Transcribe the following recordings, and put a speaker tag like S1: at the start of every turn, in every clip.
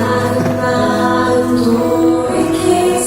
S1: 작은 마음도 익히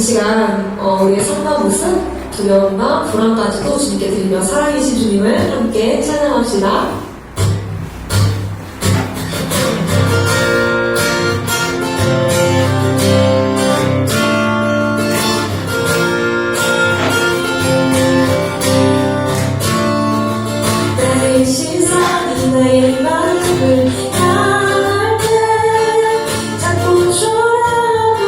S1: 시간 우리의 삶과 모습, 두려움과 불안까지도 주님께 드리며 살아계신 주님을 함께 찬양합시다. 나의 시선이 나의 마음을 향할 때 자꾸 초라하고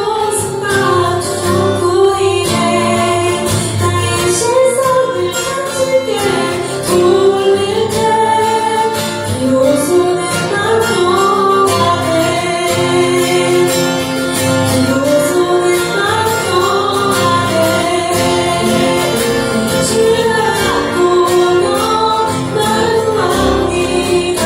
S1: 맞춰 보이네. 나의 시선을 가지게 돌릴 때 비로소 내 맘 통하네. 비로소 내 맘 통하네. 주가 자꾸 너 나를 도와옵니다.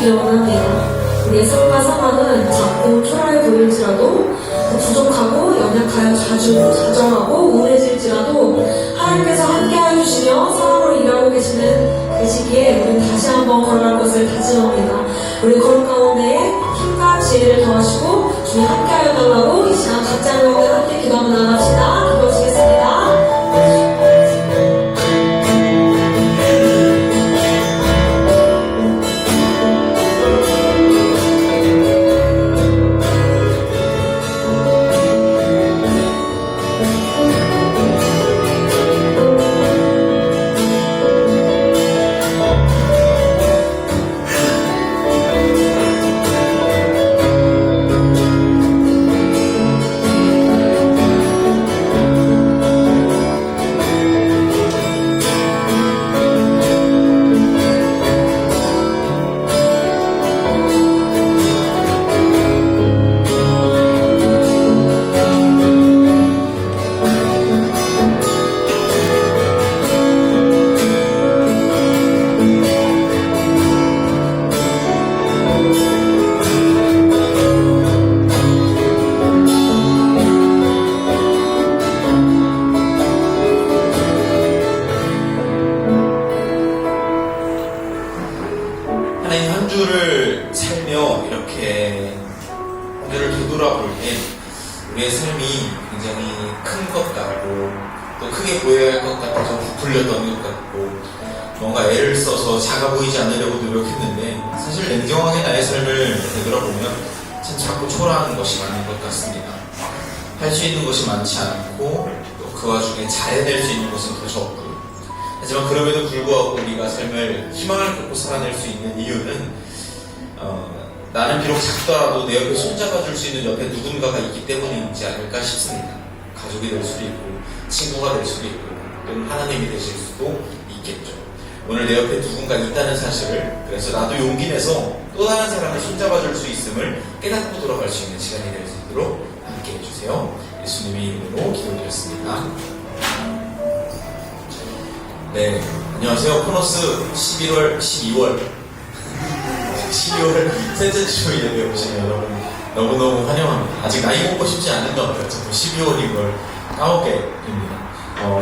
S1: 주시길 원합니다. 우리의 삶과 상황은 작고 초라해 보일지라도 부족하고 연약하여 좌절하고 우울해질지라도 하나님께서 함께하여 주시며 사랑으로 일하고 계시는 그 시기에 우리는 다시 한번 걸어갈 것을 다짐합니다. 우리 걸음 가운데 힘과 지혜를 더하시고 주님 함께하여 달라고 이 시간 각자 가운데 함께 기도 한번 나갑시다. 기도하시겠습니다.
S2: 우리의 삶이 굉장히 큰 것 같고 또 크게 보여야 할 것 같아서 부풀렸던 것 같고 뭔가 애를 써서 작아 보이지 않으려고 노력했는데 사실 냉정하게 나의 삶을 되돌아보면 참 자꾸 초라한 것이 많은 것 같습니다. 할 수 있는 것이 많지 않고 또 그 와중에 잘해낼 수 있는 것은 더 적고 하지만 그럼에도 불구하고 우리가 삶을 희망을 갖고 살아낼 수 있는 이유는 나는 비록 작더라도 내 옆에 손잡아줄 수 있는 옆에 누군가가 있기 때문이지 않을까 싶습니다. 가족이 될 수도 있고 친구가 될 수도 있고 또는 하나님이 되실 수도 있겠죠. 오늘 내 옆에 누군가 있다는 사실을 그래서 나도 용기 내서 또 다른 사람을 손잡아줄 수 있음을 깨닫고 돌아갈 수 있는 시간이 될 수 있도록 함께 해주세요. 예수님의 이름으로 기도드렸습니다. 네, 안녕하세요. 코너스 11월, 12월 셋째 주 예배에 오신 여러분 너무너무 환영합니다. 아직 나이 먹고 싶지 않은가 봐요. 자꾸 12월인 걸 까먹게 됩니다.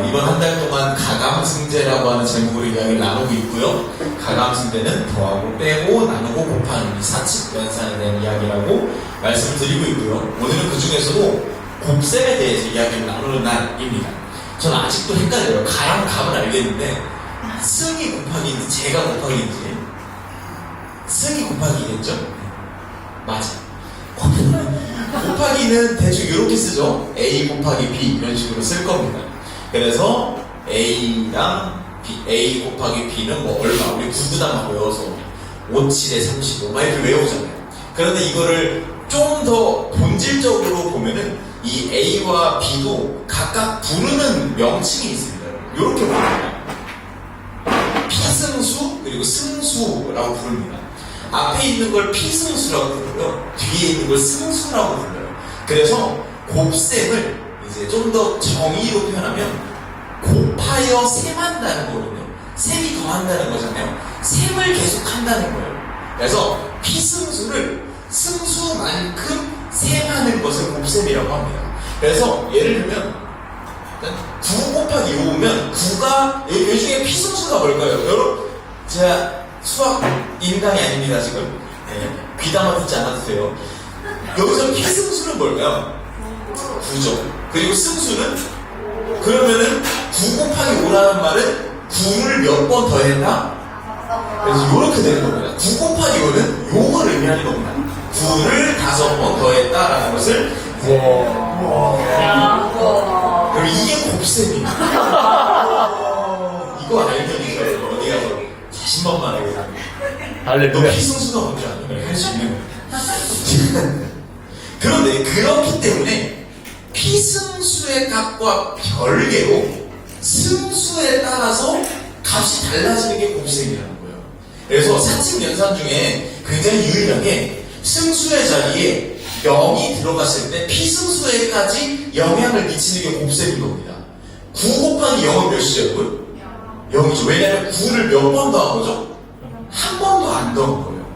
S2: 이번 한 달 동안 가감승제라고 하는 제목으로 이야기를 나누고 있고요. 가감승제는 더하고 빼고 나누고 곱하는 이 사칙 연산에 대한 이야기라고 말씀을 드리고 있고요. 오늘은 그 중에서도 곱셈에 대해서 이야기를 나누는 날입니다. 저는 아직도 헷갈려요. 가랑 감은 알겠는데 승이 곱하기인지 제가 곱하기인지 승이 곱하기겠죠? 맞아. 곱하기는 대충 이렇게 쓰죠. A 곱하기 B 이런 식으로 쓸 겁니다. 그래서 A랑 B, A 곱하기 B는 뭐 얼마? 우리 구구단만 외워서 5, 7에 35 막 이렇게 외우잖아요. 그런데 이거를 좀 더 본질적으로 보면은 이 A와 B도 각각 부르는 명칭이 있습니다. 이렇게 부릅니다. 피승수 그리고 승수라고 부릅니다. 앞에 있는 걸 피승수라고 부르고요. 뒤에 있는 걸 승수라고 불러요. 그래서 곱셈을 이제 좀 더 정의로 표현하면 곱하여 셈한다는 거거든요. 셈이 더한다는 거잖아요. 셈을 계속 한다는 거예요. 그래서 피승수를 승수만큼 셈하는 것을 곱셈이라고 합니다. 그래서 예를 들면 9 곱하기 5면 9가 이 중에 피승수가 뭘까요? 여러분 제가 수학 인강이 아닙니다 지금. 귀담아 듣지 않아도 돼요. 여기서 피승수는 뭘까요? 9죠. 그리고 승수는 그러면은 9 곱하기 5라는 말은 9를 몇 번 더했다? 그래서 이렇게 되는 겁니다. 9 곱하기 5는 요걸 의미하는 겁니다. 9를 5번 더했다라는 것을 그럼 이게 곱셈입니다. 이거 알면 어디 가서 자신만만하게 사는 너 피승수가 뭔지 아는 할 수 있는 거예요. 그런데 그렇기 때문에 피승수의 값과 별개로 승수에 따라서 값이 달라지는 게 곱셈이라는 거예요. 그래서 사칙 연산 중에 굉장히 유일하게 승수의 자리에 0이 들어갔을 때 피승수에까지 영향을 미치는 게 곱셈인 겁니다. 9 곱하기 0은 몇이죠 여러분? 0이죠. 왜냐하면 9를 몇 번 더한 거죠? 한 번도 안 더한 거예요.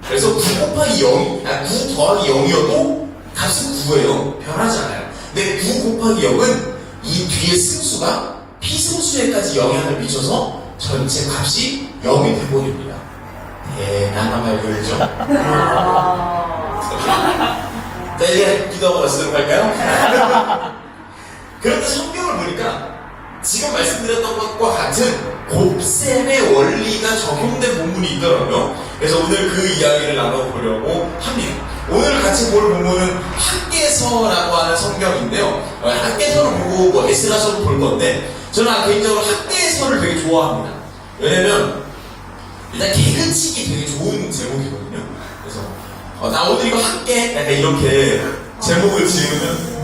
S2: 그래서 9 곱하기 9 더하기 0이어도 값은 9예요. 변하지 않아요. 근데 9 곱하기 0은 이 뒤에 승수가 피승수에까지 영향을 미쳐서 전체 값이 0이 돼버립니다. 대단한 말들이죠. 자, 이제 기도하고 말씀을 할까요? 그런데 성경을 보니까 지금 말씀드렸던 것과 같은 곱셈의 원리가 적용된 본문이 있더라고요. 그래서 오늘 그 이야기를 나눠보려고 합니다. 오늘 같이 볼 본문은 학개서라고 하는 성경인데요. 학개서를 보고 뭐 에스라서를 볼 건데 저는 개인적으로 학개서를 되게 좋아합니다. 왜냐면 일단 개그치기 되게 좋은 제목이거든요. 그래서 나 오늘 이거 할게 약간 이렇게 제목을 지으면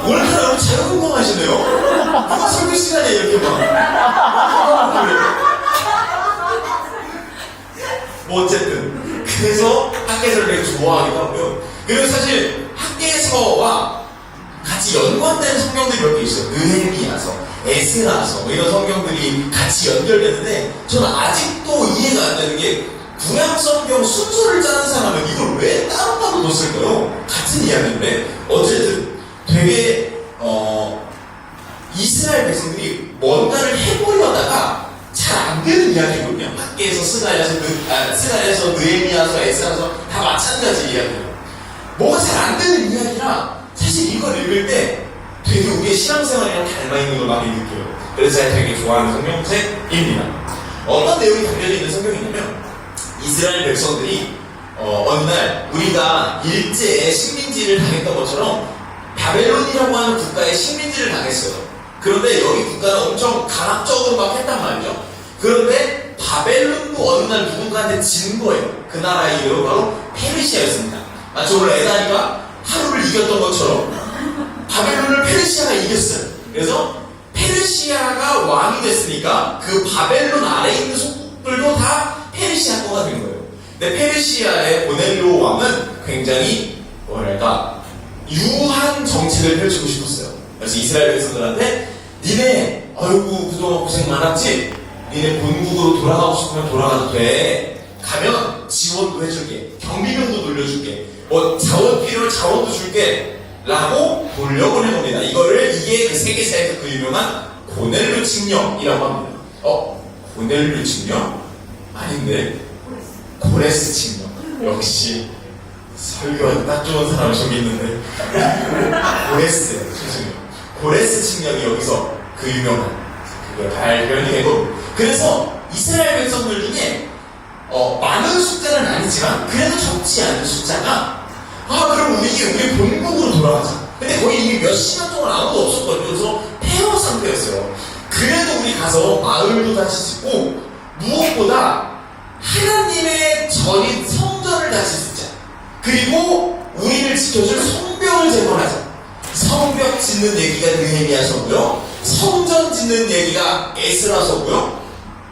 S2: 오늘따라 여러분 잘 건강하시네요. 누가 설교 시간에 이렇게 막 뭐 어쨌든 그래서 학개서를 되게 좋아하기도 하고요. 그리고 사실 학개서와 같이 연관된 성경들이 몇 개 있어요. 느헤미야서, 에스라서 뭐 이런 성경들이 같이 연결되는데 저는 아직도 이해가 안 되는 게 구약 성경 순서를 짜는 사람은 이걸 왜 따로따로 뒀을까요? 같은 이야기인데 어쨌든 되게 이스라엘 백성들이 뭔가를 해보려다가 잘 안 되는 이야기거든요. 학계에서 스가랴서 느헤미야서 에스라서 다 마찬가지 이야기예요. 뭐가 잘 안 되는 이야기라 사실 이걸 읽을 때 되게 우리의 신앙생활이랑 닮아있는 걸 많이 느껴요. 그래서 제가 되게 좋아하는 성경책입니다. 어떤 내용이 담겨져 있는 성경이냐면 이스라엘 백성들이 어느 날 우리가 일제에 식민지를 당했던 것처럼 바벨론이라고 하는 국가에 식민지를 당했어요. 그런데 여기 국가는 엄청 강압적으로 막 했단 말이죠. 그런데 바벨론도 어느 날 누군가한테 진 거예요. 그 나라의 이름은 바로 페르시아였습니다. 마치 오늘 에다니가 하루를 이겼던 것처럼 바벨론을 페르시아가 이겼어요. 그래서 페르시아가 왕이 됐으니까 그 바벨론 아래에 있는 속국들도 다 페르시아 거가 된 거예요. 근데 페르시아의 고넬료 왕은 굉장히 뭐랄까 유한 정책을 펼치고 싶었어요. 그래서 이스라엘 백성들한테 니네 아이고 그동안 고생 많았지? 니네 본국으로 돌아가고 싶으면 돌아가도 돼. 가면 지원도 해줄게. 경비병도 돌려줄게. 뭐 자원 필요할 자원도 줄게. 라고 돌려보낸 겁니다. 이게 그 세계사에서 그 유명한 고넬료 칙령이라고 합니다. 고넬료 칙령? 아닌데 고레스 칙령. 역시 설교하기 딱 좋은 사람이 저기 있는데 고레스예요. 죄송해요. 고레스 칙령이 여기서 그 유명한 그걸 발견이 되고 그래서 이스라엘 백성들 중에 많은 숫자는 아니지만 그래도 적지 않은 숫자가 그럼 우리 본국으로 돌아가자. 근데 거의 이미 몇 시간 동안 아무도 없었거든요. 그래서 폐허 상태였어요. 그래도 우리 가서 마을도 다시 짓고 무엇보다 하나님의 전인 성전을 다시 짓자. 그리고 우리를 지켜줄 성벽을 재건하자. 성벽 짓는 얘기가 느헤미야서고요. 성전 짓는 얘기가 에스라서고요.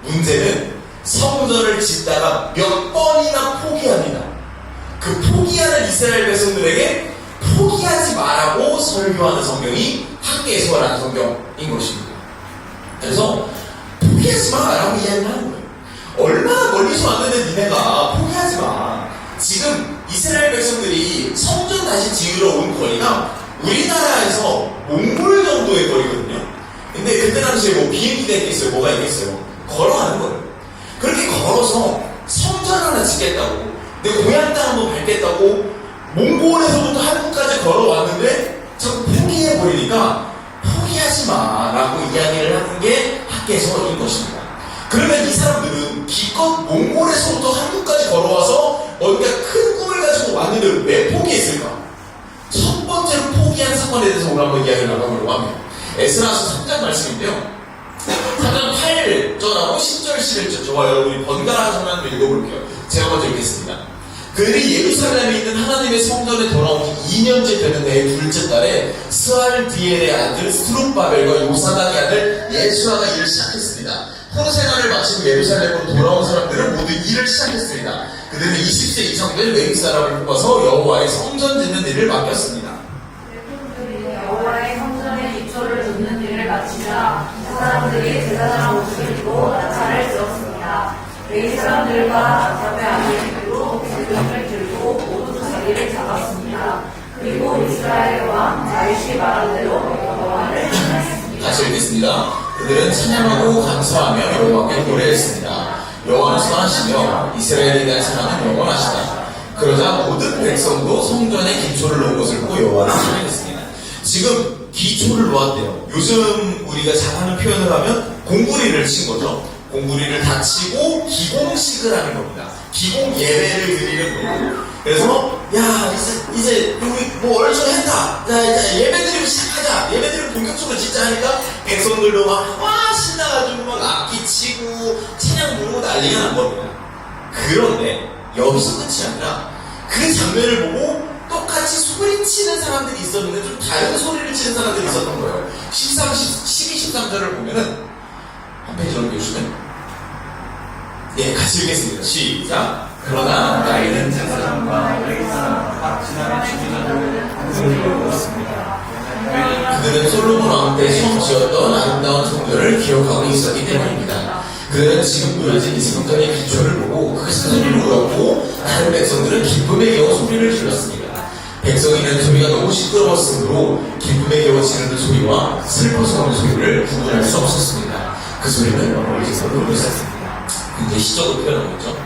S2: 문제는 성전을 짓다가 몇 번이나 포기합니다. 그 포기하는 이스라엘 백성들에게 포기하지 말라고 설교하는 성경이 학개서라는 성경인 것입니다. 그래서 포기하지 마라고 이야기를 하는 거예요. 얼마나 멀리서 왔는데 니네가 포기하지 마. 지금 이스라엘 백성들이 성전 다시 지으러 온 거리가 우리나라에서 몽골 정도의 거리거든요. 근데 그때 당시에 뭐 비행기가 있겠어요? 뭐가 있겠어요? 걸어가는 거예요. 그렇게 걸어서 성전 하나 짓겠다고 내 고향 땅 한번 밟겠다고 몽골에서부터 한국까지 걸어왔는데 자꾸 포기해버리니까 포기하지 마라고 이야기를 하는 게 학개서인 것입니다. 그러면 이 사람들은 기껏 몽골에서부터 한국까지 걸어와서 뭔가 큰 꿈을 가지고 왔는데 왜 포기했을까? 첫 번째로 포기한 사건에 대해서 오늘 한번 이야기를 나눠보려고 합니다. 에스라서 3장 말씀인데요. 3장 8절하고 10절, 11절 저와 여러분이 번갈아 가서 한번 읽어볼게요. 제가 먼저 읽겠습니다. 그들이 예루살렘에 있는 하나님의 성전에 돌아온 지 2년째 되는 해의 둘째 달에 스알디엘의 아들 스룹바벨과 요사닥의 아들 예수아가 일을 시작했습니다. 포로 생활을 마치고 예루살렘으로 돌아온 사람들은 모두 일을 시작했습니다. 그들은 20세 이상 된 외국 사람을 뽑아서 여호와의 성전 짓는 일을 맡겼습니다.
S3: 여호와의 성전의 기초를 줍는 일을 마치자 그 사람들이 제사장 옷을 입고 나차를 지었습니다. 레위 사람들과 아삽의 다윗이 말한 대로 여호와를 찬양했습니다.
S2: 다시 읽겠습니다. 그들은 찬양하고 감사하며 여호와께 노래했습니다. 여호와는 선하시며 이스라엘에 대한 사랑은 영원하시다. 그러자 모든 백성도 성전에 기초를 놓은 것을 보고 여호와를 찬양했습니다. 지금 기초를 놓았대요. 요즘 우리가 잘하는 표현을 하면 공구리를 친 거죠. 공구리를 다 치고 기공식을 하는 겁니다. 기공 예배를 드리는 거예요. 그래서 야 이제 우리 뭐 어느 정도 했다. 자 이제 예배 드리고 시작하자. 예배 드리고 본격적으로 진짜 하니까 백성들도 막 신나가지고 막 악기 치고 찬양 부르고 난리가 난 겁니다. 그런데 여기서 끝이 아니라 그 장면을 보고 똑같이 소리치는 사람들이 있었는데 좀 다른 소리를 치는 사람들이 있었던 거예요. 12, 13절을 보면은 한 페이지 넘겨주시면 예, 같이 읽겠습니다. 시작. 그러나 나이든 사람과 어린 사람 각 지나는 주민들은 소리를 들었습니다. 그들은 솔로몬 왕 때 처음 지었던 아름다운 성전을 기억하고 있었기 때문입니다. 그들은 지금 무너진 이 성전의 기초를 보고 그 소리를 울었고 다른 백성들은 기쁨에 겨워 소리를 질렀습니다. 백성이 내는 소리가 너무 시끄러웠으므로 기쁨에 겨워 지르는 소리와 슬퍼서 하는 소리를 구분할 수 없었습니다. 그 소리는 멀리서 울렸습니다. 굉장히 시적으로 표현하고 있죠.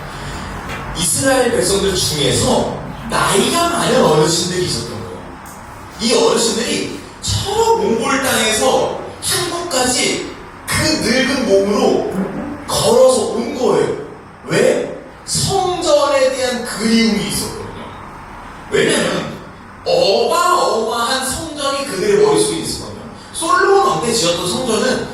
S2: 이스라엘 백성들 중에서 나이가 많은 어르신들이 있었던 거예요. 이 어르신들이 저 몽골 땅에서 한국까지 그 늙은 몸으로 걸어서 온 거예요. 왜? 성전에 대한 그리움이 있었거든요. 왜냐면 어마어마한 성전이 그들의 머릿속에 있었거든요. 솔로몬 왕 때 지었던 성전은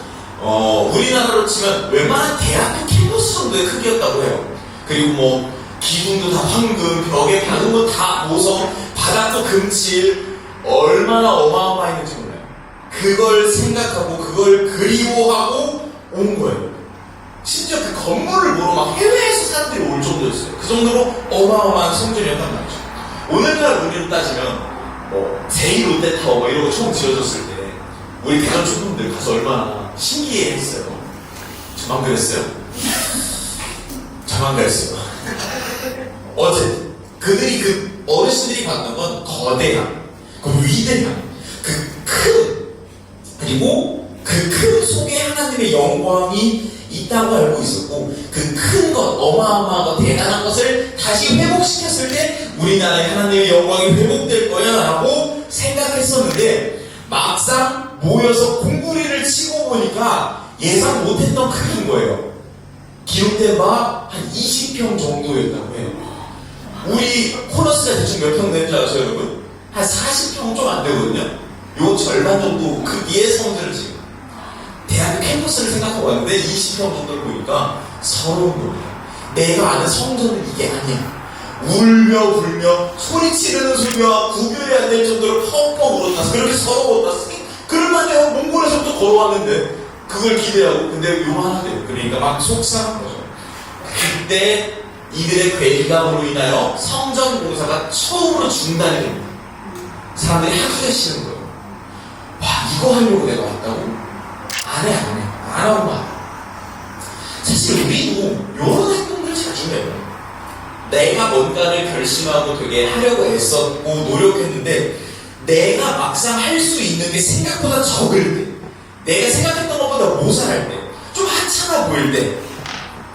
S2: 우리나라로 치면 웬만한 대학교 캠퍼스 정도의 크기였다고 해요. 그리고 뭐 기둥도 다 황금, 벽에 박은 거 다 보석, 바닥도 금칠, 얼마나 어마어마했는지 몰라요. 그걸 생각하고 그걸 그리워하고 온 거예요. 심지어 그 건물을 보러 막 해외에서 사람들이 올 정도였어요. 그 정도로 어마어마한 성전이었단 말이죠. 오늘날 우리로 따지면 뭐 제2롯데타워 뭐 이런 거 처음 지어졌을 때 우리 대전 초등들 가서 얼마나 신기해했어요. 저만 그랬어요. 저만 그랬어요. 어쨌든 그들이 그 어르신들이 봤던 건 거대함, 그 위대함, 그리고 그 큰 속에 하나님의 영광이 있다고 알고 있었고 그 큰 것, 어마어마하고 대단한 것을 다시 회복시켰을 때 우리나라의 하나님의 영광이 회복될 거야 라고 생각했었는데 막상 모여서 공구리를 치고 보니까 예상 못했던 크기인 거예요. 기록된 바 한 20평 정도였다고 해요. 우리 코너스가 대충 몇 평 되는 줄 아세요, 여러분? 한 40평 좀 안 되거든요. 요 절반 정도 크기의 성전을 지금 대학교 캠퍼스를 생각하고 왔는데 20평 정도를 보니까 서러운 거예요. 내가 아는 성전은 이게 아니야. 울며 불며 소리 지르는 소리와 구별이 안 될 정도로 펑펑 울었다. 그렇게 서러웠다. 그럴만해요. 몽골에서부터 걸어왔는데 그걸 기대하고 근데 요만하대요. 그러니까 막 속상한 거죠. 그때 이들의 괴리감으로 인하여 성전 공사가 처음으로 중단이 됩니다. 사람들이 하루에 쉬는 거예요. 와, 이거 하려고 내가 왔다고? 안 해. 안 하고 말. 사실 우리도 이런 행동들 자주 해요. 내가 뭔가를 결심하고 되게 하려고 애썼고 노력했는데 내가 막상 할 수 있는 게 생각보다 적을 때, 내가 생각했던 것보다 모자랄 때, 좀 하찮아 보일 때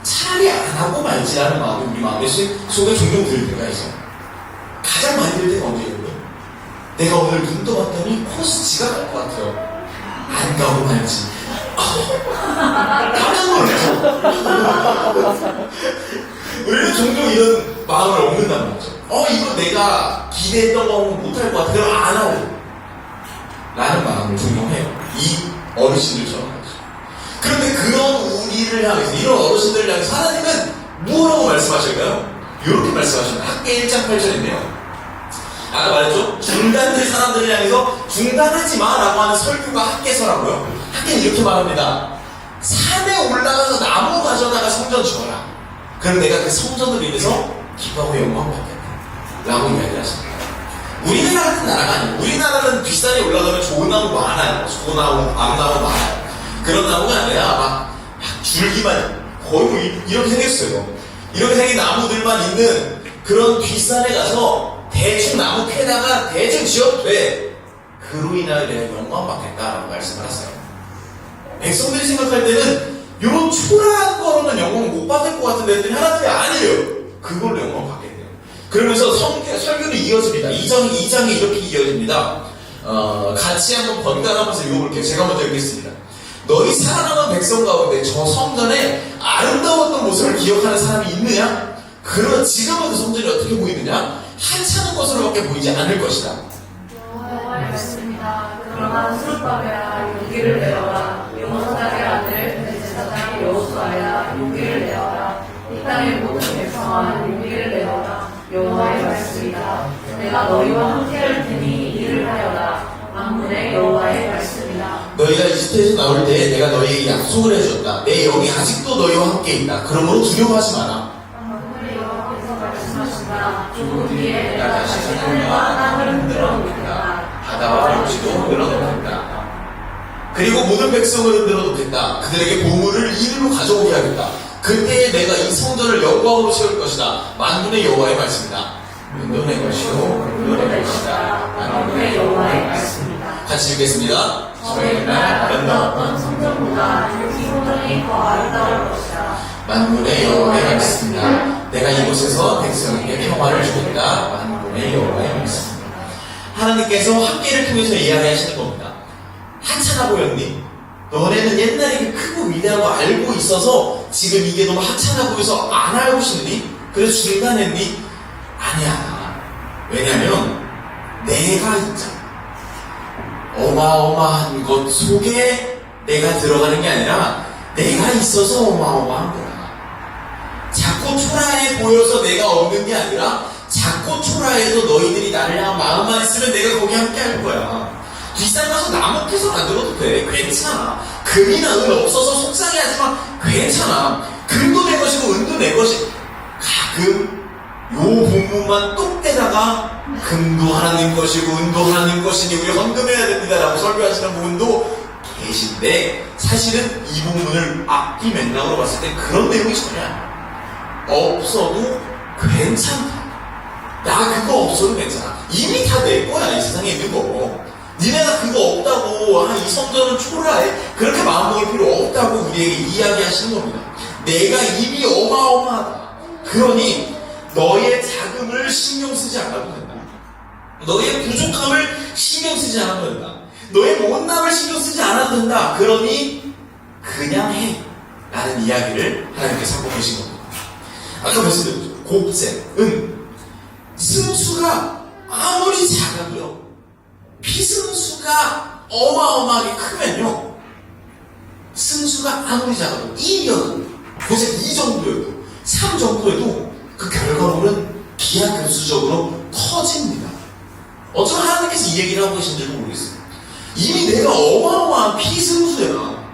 S2: 차라리 안 하고 말지라는 마음이 우리 마음에 속에 종종 들 때가 있어요. 가장 많이 들 때가 언제예요? 내가 오늘 눈 떠봤더니 코스 지각할 것 같아요. 안 가고 말지. 깜짝 놀랐죠. 우리는 종종 이런 마음을 얻는단 말이죠. 이거 내가 기대했던 거 못할 것 같아요. 안 하고. 라는 마음을 종종 해요. 이 어르신들처럼 말이죠. 그런데 그런 우리를 향해서, 이런 어르신들을 향해서 하나님은 뭐라고 말씀하실까요? 이렇게 말씀하십니다. 학계 1장 8절인데요. 아까 말했죠? 중단된 사람들을 향해서 중단하지 마 라고 하는 설교가 학계서라고요. 학계는 이렇게 말합니다. 산에 올라가서 나무 가져다가 성전 지어라. 그럼 내가 그 성전으로 인해서 기뻐하고 영광받겠다 라고 이야기를 하십니다. 우리나라 같은 나라가 아니에요. 우리나라는 뒷산에 올라가면 좋은 나무 많아요. 좋은 나무, 암나무 많아요. 그런 나무가 아니라 막 줄기만 거의 뭐 이렇게 생겼어요. 이렇게 생긴 나무들만 있는 그런 뒷산에 가서 대충 나무 캐다가 대충 지어도 돼. 그 그로 인하여 내가 영광 받겠다라고 말씀을 하세요. 백성들이 생각할 때는 이런 초라한 거로는 영광 못 받을 것 같은데 했더니 하나님이 아니에요. 그걸로 영광 받겠대요. 그러면서 설교는 이어집니다. 2장이 이렇게 이어집니다. 같이 한번 번갈아가면서 읽어볼게요. 제가 먼저 읽겠습니다. 너희 살아남은 백성 가운데 저 성전의 아름다웠던 모습을 기억하는 사람이 있느냐? 그러나 지금은 그 성전이 어떻게 보이느냐? 하찮은 것으로밖에 보이지 않을 것이다.
S3: 여호와의 말씀입니다. 그러나 스룹바벨아 용기를 내어라. 요사닥의 아들 대제사장 여호수아야 용기를 내어라. 이 땅의 모든 백성아 용기를 내어라. 여호와의 말씀이다. 내가 너희와 함께 할 테니 일을 하여라. 만군의 여호와의 말씀이다.
S2: 너희가 이집트에서 나올 때 내가 너희에게 약속을 해줬다. 내 영이 아직도 너희와 함께 있다. 그러므로 두려워하지 마라.
S3: 만군의 여호와께서 말씀하신다. 조금 뒤에 내가 다시 하늘과 땅을 흔들어 놓겠다.
S2: 바다와 육지도 흔들어 놓겠다. 그리고 모든 백성을 흔들어 놓겠다. 그들에게 보물을 이리로 가져오게 하겠다. 그때 내가 이 성전을 영광으로 채울 것이다. 만군의 여호와의 말씀이다. 은돈의 것이요 은돈의 것이다.
S3: 만군의 여호와의 말씀이다.
S2: 같이 읽겠습니다.
S3: 저의 날 아름다웠던 성전보다 이 성전이 더 아름다울 것이다.
S2: 만군의 여호와의 말씀이다. 내가 이곳에서 백성에게 평화를 주겠다. 만군의 여호와의 말씀이다. 하나님께서 학계를 통해서 이야기하시는 겁니다. 하찮아 보였니? 너네는 옛날에 그 크고 위대하고 알고 있어서 지금 이게 너무 하찮아 보여서 안 알고 싶니? 그래서 중단했니? 아니야. 왜냐면 내가 있잖아. 어마어마한 것 속에 내가 들어가는 게 아니라 내가 있어서 어마어마한 거야. 자꾸 초라해 보여서 내가 없는 게 아니라 자꾸 초라해도 너희들이 나를 향한 마음만 있으면 내가 거기 함께 할 거야. 비싼 가서 나무 캐서 만들어도 돼. 괜찮아. 금이나 은 없어서 속상해하지만 괜찮아. 금도 내 것이고 은도 내 것이. 가끔 요 부분만 똑 떼다가 금도 하나님 것이고 은도 하나님 것이니 우리 헌금해야 됩니다라고 설교하시는 부분도 계신데 사실은 이 부분을 앞뒤 맥락으로 봤을 때 그런 내용이 전혀 없어도 괜찮다. 나 그거 없어도 괜찮아. 이미 다 내 거야. 이 세상에 있는 거. 니네가 그거 없다고 이 성전은 초라해 그렇게 마음먹을 필요 없다고 우리에게 이야기하시는 겁니다. 내가 이미 어마어마하다. 그러니 너의 자금을 신경 쓰지 않아도 된다. 너의 부족함을 신경 쓰지 않아도 된다. 너의 못남을 신경 쓰지 않아도 된다. 그러니 그냥 해 라는 이야기를 하나님께서 하고 계신 겁니다. 아까 말씀드렸죠. 곱셈, 승수가 아무리 작아도요 피승수가 어마어마하게 크면요 승수가 아무리 작아도 1이어도 고작 2 정도여도 3 정도여도 그 결과물은 기하급수적으로 터집니다. 어쩌면 하나님께서 이 얘기를 하고 계신지도 모르겠어요. 이미 내가 어마어마한 피승수야.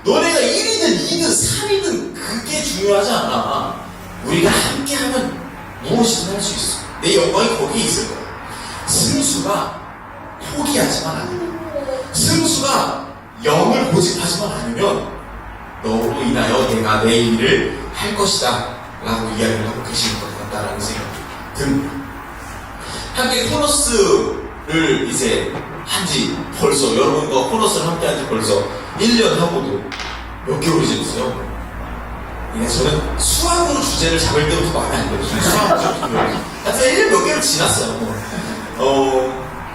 S2: 너네가 1이든 2든 3이든 그게 중요하지 않아. 우리가 함께하면 무엇이든 할 수 있어. 내 영광이 거기에 있을 거야. 승수가 포기하지만 않으면, 승수가 영을 고집하지만 않으면 너로 인하여 내가 내 일을 할 것이다 라고 이야기를 하고 계시는 것 같다라는 생각이 듭니다. 함께 코너스를 이제 한지 벌써 여러분과 코너스를 함께 한지 벌써 1년 하고도 몇 개월이 지났어요. 저는 수학으로 주제를 잡을 때부터 마음에 안 들어요. 수학으로 하여튼 1년 몇 개월 지났어요.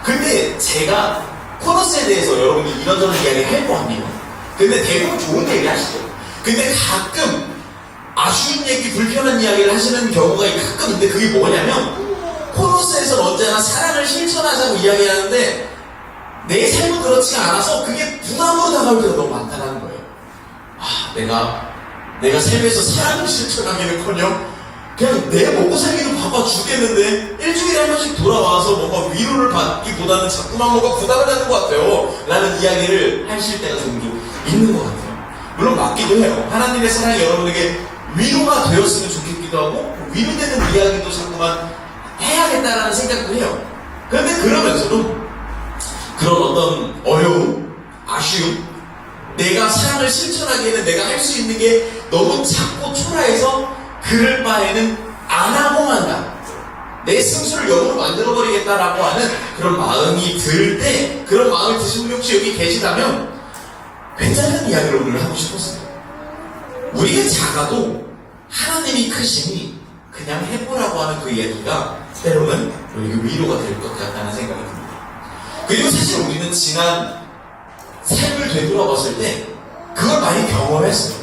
S2: 근데 제가 코너스에 대해서 여러분이 이런저런 이야기 할 거 아니에요. 근데 대부분 좋은 얘기 하시죠. 근데 가끔 아쉬운 얘기, 불편한 이야기를 하시는 경우가 가끔 있는데 그게 뭐냐면 코너스에서는 언제나 사랑을 실천하자고 이야기하는데 내 삶은 그렇지가 않아서 그게 부담으로 다가올 때가 너무 많다는 거예요. 내가 삶에서 사랑을 실천하기는커녕 그냥 내 먹고 살기는 바빠 죽겠는데 일주일에 한 번씩 돌아와서 뭔가 위로를 받기보다는 자꾸만 뭔가 부담을 갖는 것 같아요 라는 이야기를 하실 때가 종종 있는 것 같아요. 물론 맞기도 해요. 하나님의 사랑이 여러분에게 위로가 되었으면 좋겠기도 하고 위로되는 이야기도 자꾸만 해야겠다라는 생각도 해요. 그런데 그러면서도 그런 어떤 어려움, 아쉬움, 내가 사랑을 실천하기에는 내가 할 수 있는 게 너무 작고 초라해서 그럴 바에는 안 하고 만다 내 승수를 영으로 만들어버리겠다라고 하는 그런 마음이 들 때, 그런 마음이 드신 분이 혹시 여기 계시다면 괜찮은 이야기를 오늘 하고 싶었어요. 우리가 작아도 하나님이 크시니 그냥 해보라고 하는 그 이야기가 때로는 우리에게 위로가 될 것 같다는 생각이 듭니다. 그리고 사실 우리는 지난 삶을 되돌아봤을 때 그걸 많이 경험했어요.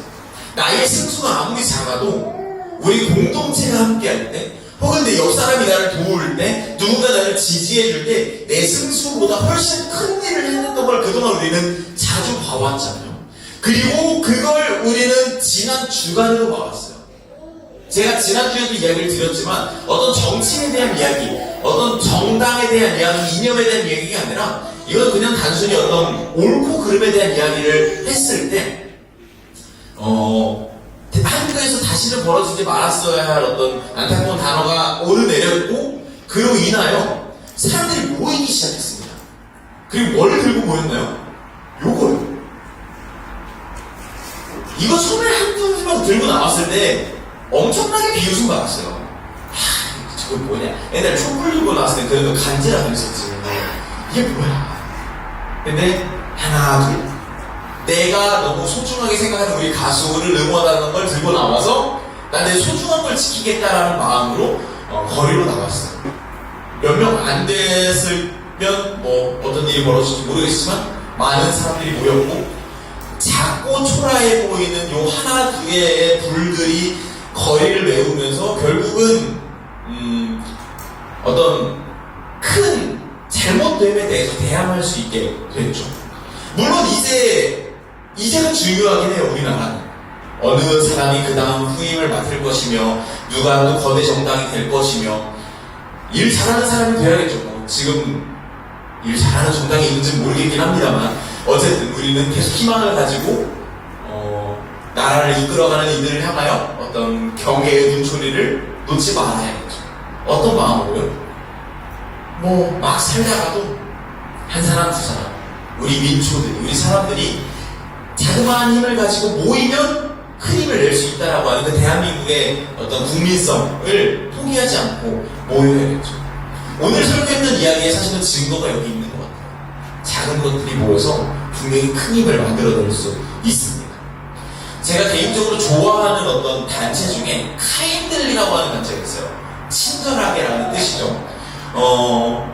S2: 나의 승수가 아무리 작아도 우리 공동체가 함께할 때, 혹은 내 옆 사람이 나를 도울 때, 누군가 나를 지지해줄 때 내 승수보다 훨씬 큰 일을 했던 걸 그동안 우리는 자주 봐왔잖아요. 그리고 그걸 우리는 지난 주간으로 봐왔어요. 제가 지난주에도 이야기를 드렸지만 어떤 정치에 대한 이야기, 어떤 정당에 대한 이야기, 이념에 대한 이야기가 아니라 이건 그냥 단순히 어떤 옳고 그름에 대한 이야기를 했을 때 한국에서 다시는 벌어지지 말았어야 할 어떤 안타까운 단어가 오르내렸고, 그로 인하여 사람들이 모이기 시작했습니다. 그리고 뭘 들고 모였나요? 요거요. 이거 처음에 한두 명 들고 나왔을 때 엄청나게 비웃음 받았어요. 저거 뭐냐. 옛날에 촛불 들고 나왔을 때 그래도 간지라고 했었지. 이게 뭐야. 근데 하나 둘, 내가 너무 소중하게 생각하는 우리 가수를 응원하는 걸 들고 나와서 난 내 소중한 걸 지키겠다라는 마음으로 거리로 나갔어요. 몇 명 안 됐으면 뭐 어떤 일이 벌어질지 모르겠지만 많은 사람들이 모였고, 작고 초라해 보이는 요 하나 두 개의 불들이 거리를 메우면서 결국은 어떤 큰 잘못됨에 대해서 대항할 수 있게 됐죠. 물론 이제는 중요하긴 해요. 우리나라는 어느 사람이 그 다음 후임을 맡을 것이며 누가 또 거대 정당이 될 것이며 일 잘하는 사람이 돼야겠죠. 뭐 지금 일 잘하는 정당이 있는지 모르겠긴 합니다만 어쨌든 우리는 계속 희망을 가지고 나라를 이끌어가는 이들을 향하여 어떤 경애의 눈초리를 놓지 말아야겠죠. 어떤 마음으로요? 뭐 막 살다가도 한 사람 두 사람, 우리 민초들, 우리 사람들이 자그마한 힘을 가지고 모이면 큰 힘을 낼 수 있다라고 하는 그 대한민국의 어떤 국민성을 포기하지 않고 모여야겠죠. 오늘 설교했던 이야기에 사실은 증거가 여기 있는 것 같아요. 작은 것들이 모여서 분명히 큰 힘을 만들어낼 수 있습니다. 제가 개인적으로 좋아하는 어떤 단체 중에 카인들리라고 하는 단체가 있어요. 친절하게라는 뜻이죠.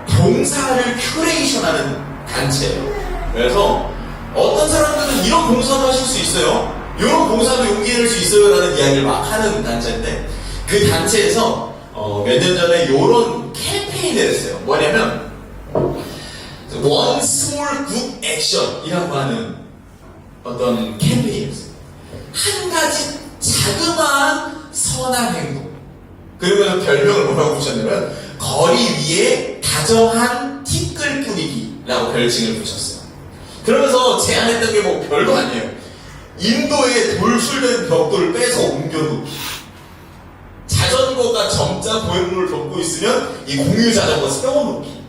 S2: 봉사를 큐레이션하는 단체예요. 그래서 어떤 사람들은 이런 봉사도 하실 수 있어요, 이런 봉사도 용기 낼 수 있어요 라는 이야기를 막 하는 단체인데, 그 단체에서 몇 년 전에 이런 캠페인을 했어요. 뭐냐면 One Small Good Action이라고 하는 어떤 캠페인이었어요. 한 가지 자그마한 선한 행동. 그러면 별명을 뭐라고 붙였냐면 거리 위에 다정한 티끌 뿌리기라고 별칭을 붙였어요. 그러면서 제안했던 게 뭐 별거 아니에요. 인도에 돌출된 벽돌을 빼서 옮겨놓기, 자전거가 점자 보행로를 덮고 있으면 이 공유 자전거 세워놓기,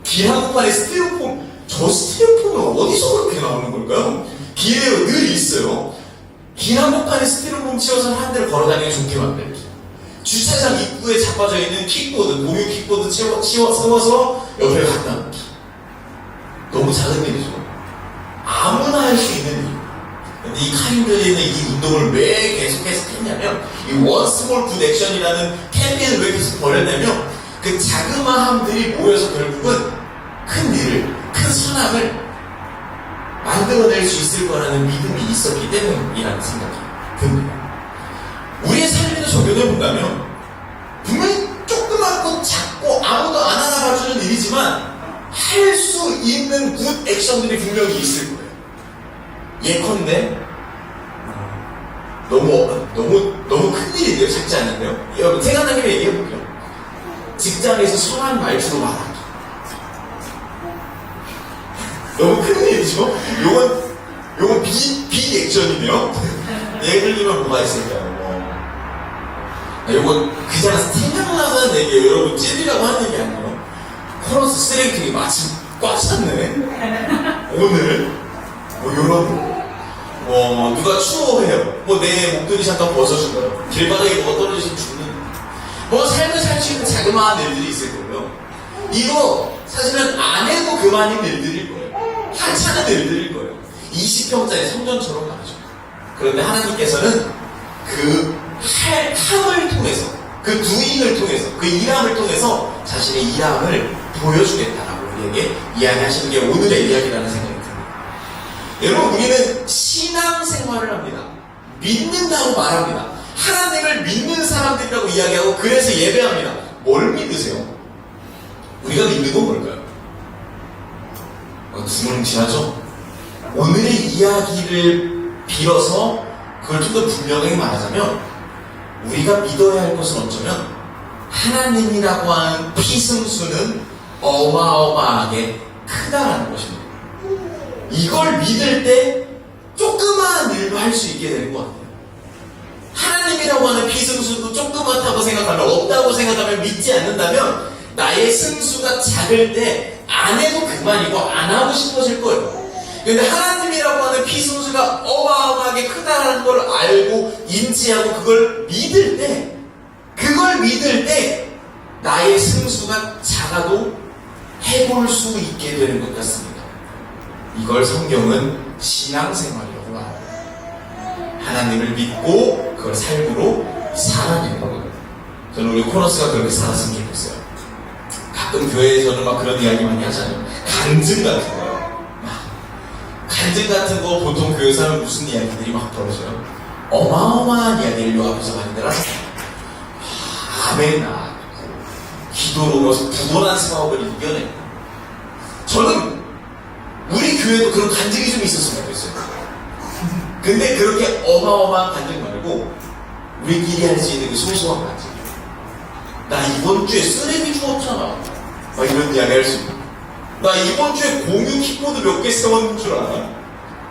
S2: 길 한복판에 스티로폼, 저 스티로폼은 어디서 그렇게 나오는 걸까요? 길에 늘 있어요. 길 한복판에 스티로폼 치워서 한 대를 걸어다니기 좋게 만들기, 주차장 입구에 자빠져 있는 킥보드, 공유 킥보드 세워서 옆에 갖다 놓기. 너무 작은 일이죠. 아무나 할 수 있는 일. 근데 이 카인들리는 이 운동을 왜 계속해서 했냐면, 이 One Small Good Action이라는 캠페인을 왜 계속 벌였냐면, 그 자그마함들이 모여서 결국은 큰 일을, 큰 선악을 만들어낼 수 있을 거라는 믿음이 있었기 때문이라는 생각이 듭니다. 우리의 삶에도 적용해 본다면 분명히 조그맣고 작고 아무도 안 알아봐주는 일이지만 할 수 있는 굿 액션들이 분명히 있을 거예요. 예컨대 너무 큰 일인데요, 작지 않은데요. 여러분 생각나게 얘기해 볼게요. 직장에서 선한 말투로 말하기. 너무 큰 일이죠. 요건 비 액션이네요. 예를 들면 뭐가 있을까요? 요건 그냥 생각나는 얘기예요. 여러분 찔리라고 하는 얘기 아니에요. 코러스 쓰레기통이 마침 꽉 찼네. 오늘 요런 누가 추워해요. 내 목도리 잠깐 벗어준 거예요. 길바닥에 뭐가 떨어지시면 죽는. 뭐 삶을 살 수 있는 자그마한 일들이 있을 거고요. 이거 사실은 안 해도 그만인 일들일 거예요. 하찮은 일들일 거예요. 20평짜리 성전처럼 말이죠. 그런데 하나님께서는 그 함을 통해서, 그 두인을 통해서, 그 일함을 통해서 자신의 일함을 보여주겠다라고 우리에게 이야기하시는 게 오늘의 이야기라는 생각이 듭니다. 여러분, 우리는 신앙생활을 합니다. 믿는다고 말합니다. 하나님을 믿는 사람들이라고 이야기하고 그래서 예배합니다. 뭘 믿으세요? 우리가 믿는 건 뭘까요? 두문지하죠? 오늘의 이야기를 빌어서 그걸 좀 더 분명하게 말하자면 우리가 믿어야 할 것은 어쩌면 하나님이라고 하는 피승수는 어마어마하게 크다라는 것입니다. 이걸 믿을 때 조그마한 일도 할 수 있게 되는 것 같아요. 하나님이라고 하는 피승수도 조그맣다고 생각하면, 없다고 생각하면, 믿지 않는다면 나의 승수가 작을 때 안 해도 그만이고 안 하고 싶어질 거예요. 근데 하나님이라고 하는 피승수가 어마어마하게 크다는 걸 알고 인지하고 그걸 믿을 때 나의 승수가 작아도 해볼 수 있게 되는 것 같습니다. 이걸 성경은 신앙생활이라고 말합니다. 하나님을 믿고 그걸 삶으로 살아내는 거예요. 저는 우리 코너스가 그렇게 살았으면 좋겠어요. 가끔 교회에서는 막 그런 이야기 많이 하잖아요. 간증 같은 거요. 간증 같은 거 보통 교회에서 하면 무슨 이야기들이 막 벌어져요? 어마어마한 이야기를 요 앞에서 많이들 하잖아요. 아멘나 기도로 부건한 사업을 이겨내고. 저는 우리 교회도 그런 간증이 좀 있었으면 좋겠어요. 근데 그렇게 어마어마한 간증 말고 우리끼리 할 수 있는 그 소소한 간증. 나 이번 주에 쓰레기 주웠잖아. 막 이런 이야기 할 수 있고. 나 이번 주에 공유 키보드 몇 개 세웠는 줄 알아.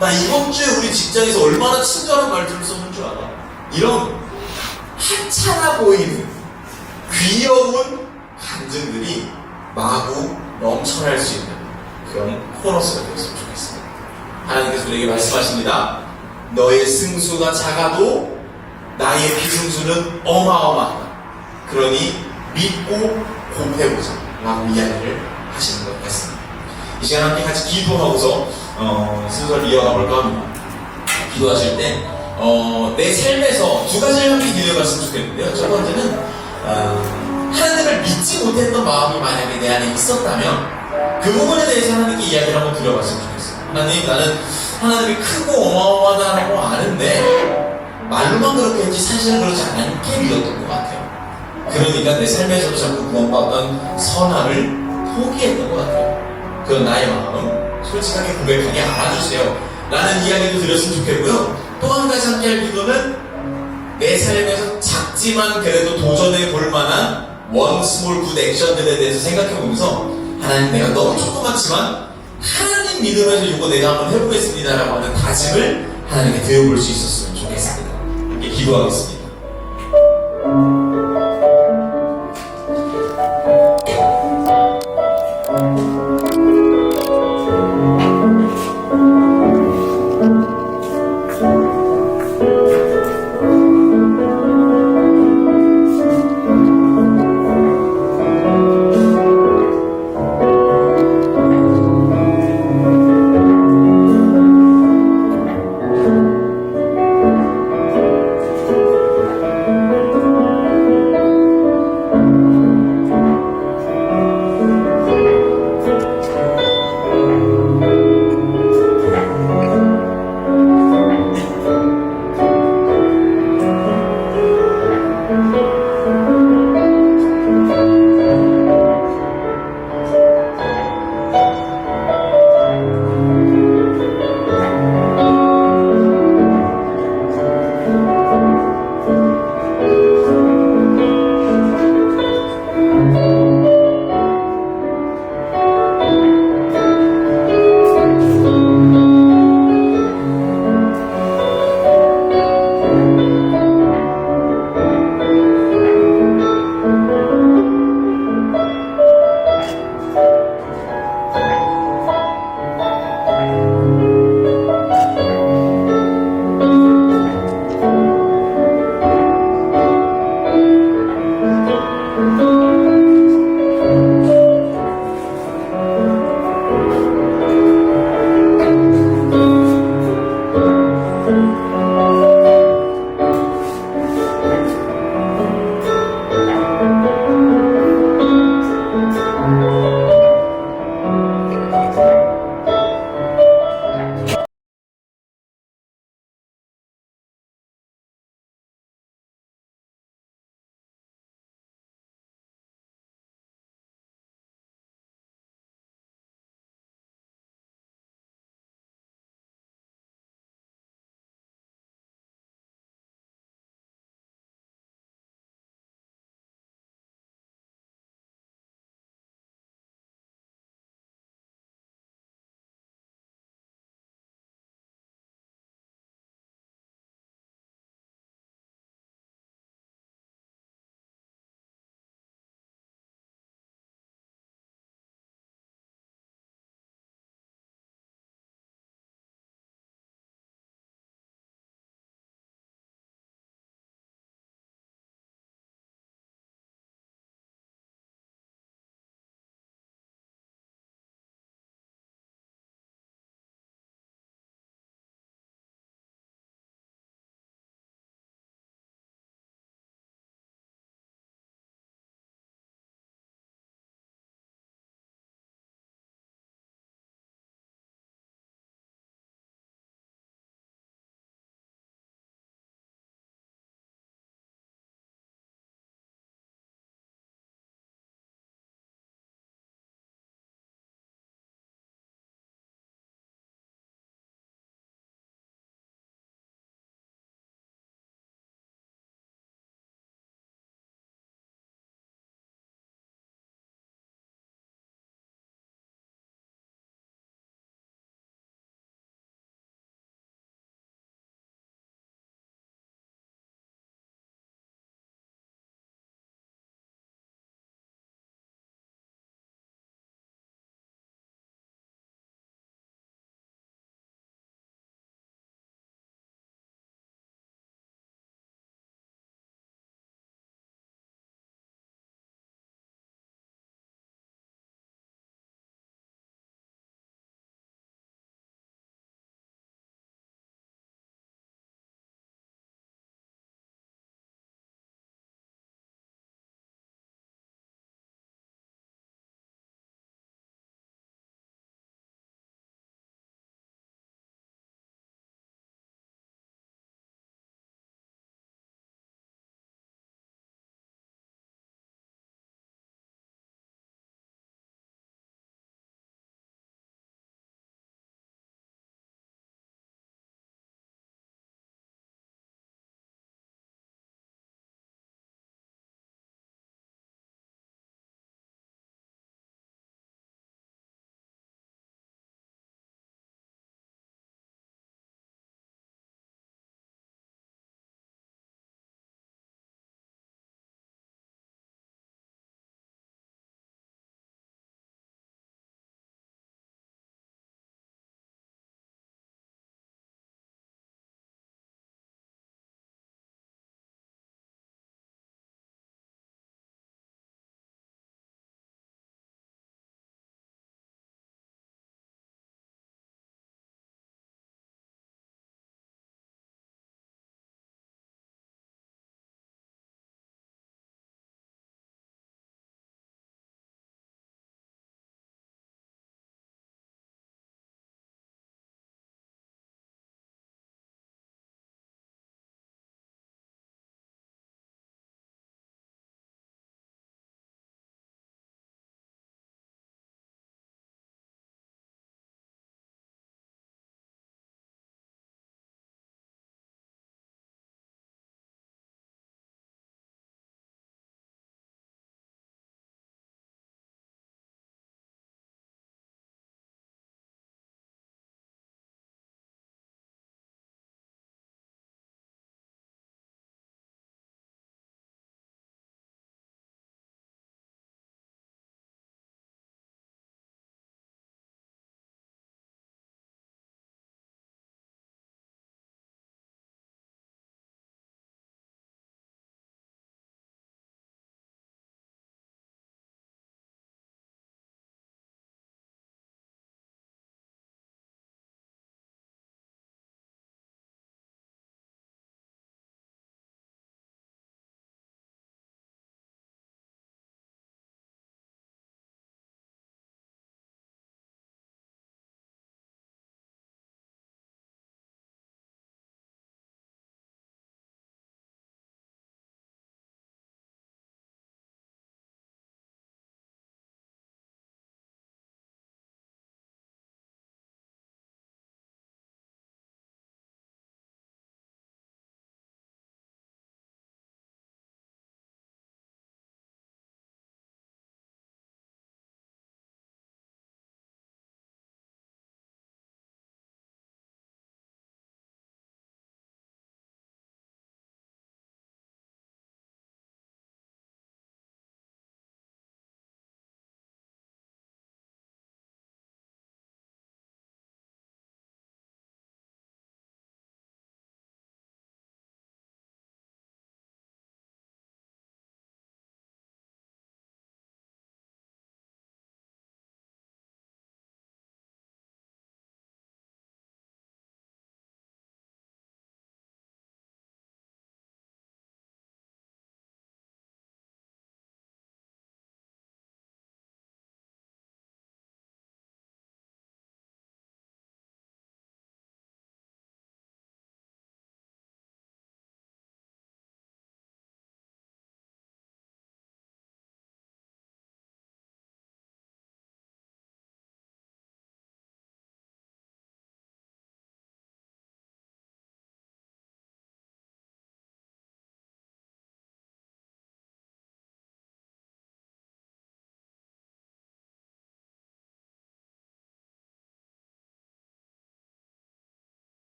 S2: 나 이번 주에 우리 직장에서 얼마나 친절한 말들을 썼는 줄 알아. 이런 하찮아 보이는 귀여운 간증들이 마구 넘쳐날 수 있는 그런 코러스가 되었으면 좋겠습니다. 하나님께서 우리에게 말씀하십니다. 너의 승수가 작아도 나의 비승수는 어마어마하다. 그러니 믿고 곱해보자 라고 이야기를 하시는 것 같습니다. 이 시간 함께 같이 기도하고서 순서를 이어가 볼까 합니다. 기도하실 때 내 삶에서 두 가지를 함께 기도해봤으면 좋겠는데요. 첫 번째는 하나님을 믿지 못했던 마음이 만약에 내 안에 있었다면 그 부분에 대해서 하나님께 이야기를 한번 드려봤으면 좋겠어요. 하나님, 나는 하나님이 크고 어마어마하다고 아는데 말로만 그렇게 했지 사실은 그렇지 않게 믿었던 것 같아요. 그러니까 내 삶에서도 자꾸 구원받던 선함을 포기했던 것 같아요. 그건 나의 마음 솔직하게 고백하게 알아주세요 라는 이야기도 드렸으면 좋겠고요. 또 한 가지 함께 할 기도는 내 삶에서 작지만 그래도 도전해 볼 만한 원 스몰 굿 액션들에 대해서 생각해 보면서 하나님, 내가 너무 조그맣지만 하나님 믿으면서 이거 내가 한번 해보겠습니다 라고 하는 다짐을 하나님께 드려볼 수 있었으면 좋겠습니다. 이렇게 기도하겠습니다.